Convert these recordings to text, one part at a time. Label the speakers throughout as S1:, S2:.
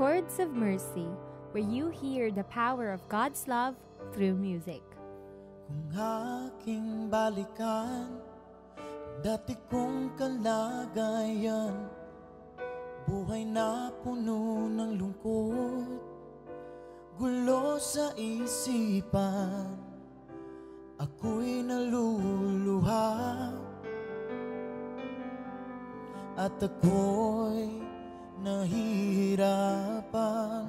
S1: Chords of Mercy, where you hear the power of God's love through music.
S2: Kung aking balikan, dati kong kalagayan, buhay na puno ng lungkot, gulo sa isipan, ako'y naluluha, at ako'y nahihirapan.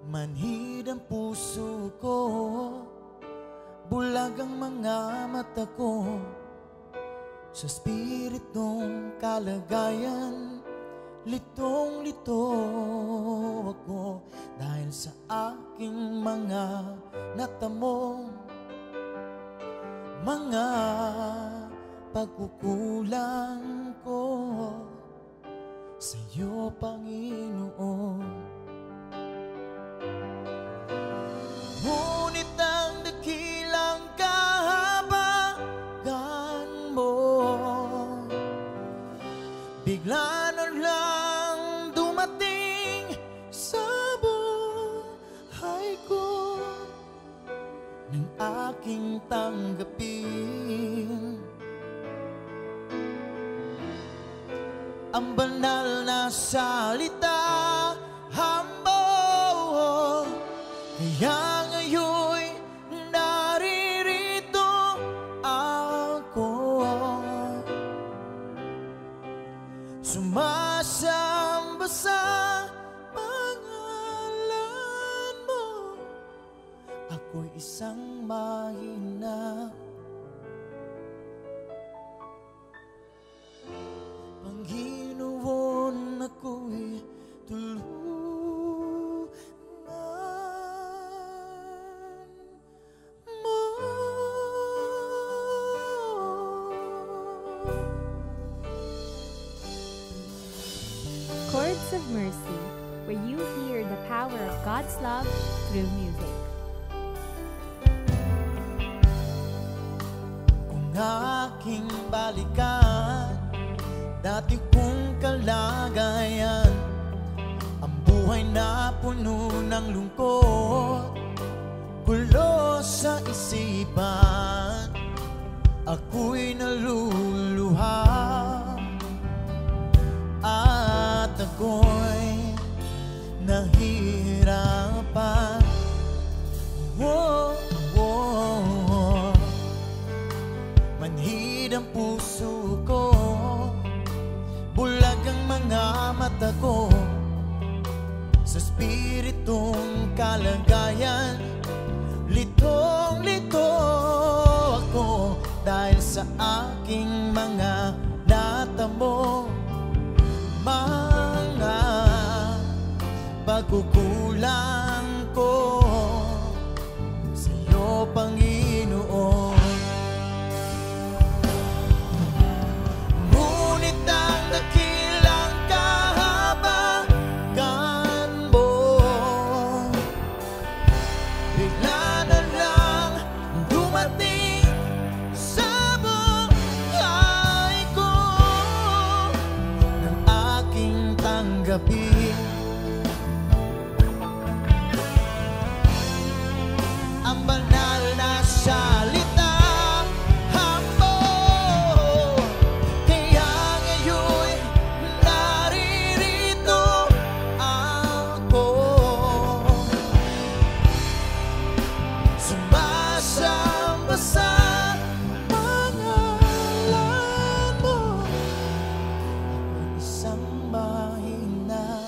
S2: Manhid ang puso ko, bulag ang mga mata ko, sa spiritong kalagayan, litong-lito ako dahil sa aking mga natamong mga pagkukulang ko sa iyo, Panginoon. Ngunit ang dakilang kahabagan mo, bigla na lang dumating sa buhay ko, nang aking tanggapin ang banal na salita mo. Kaya ngayon'y naririto ako, sumasamba sa pangalan mo. Ako'y isang mahina, Panginoon, ako'y tulungan mo.
S1: Chords of Mercy, where you hear the power of God's love through music.
S2: Kung aking balikan, dati kong kalagayan, ang buhay na puno ng lungkot, gulo sa isipan, ako'y naluluha, at ako'y nahihirapan. Oh, oh, oh. Manhid ang puso ko, bulag ang mga mata ko, sa spiritong kalagayan, litong-lito ako dahil sa aking mga natamo, mga pagkukulang ko sa iyo, Panginoon. Ngunit ang dakilang kahabagan mo, bigla na lang dumating sa buhay ko, nang aking tanggapin ang banal na salita mo. Kaya ngayon'y naririto ako, sumasamba sa pangalan mo. Ako'y isang mahina,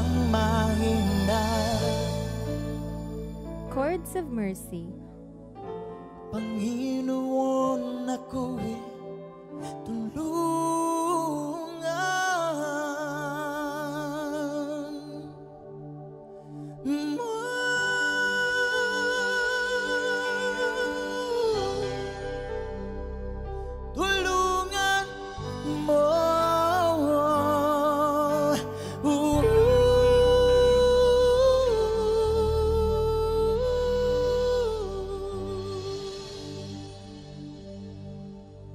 S2: ang mahina.
S1: Chords of Mercy.
S2: Panginoon, ako'y tulungan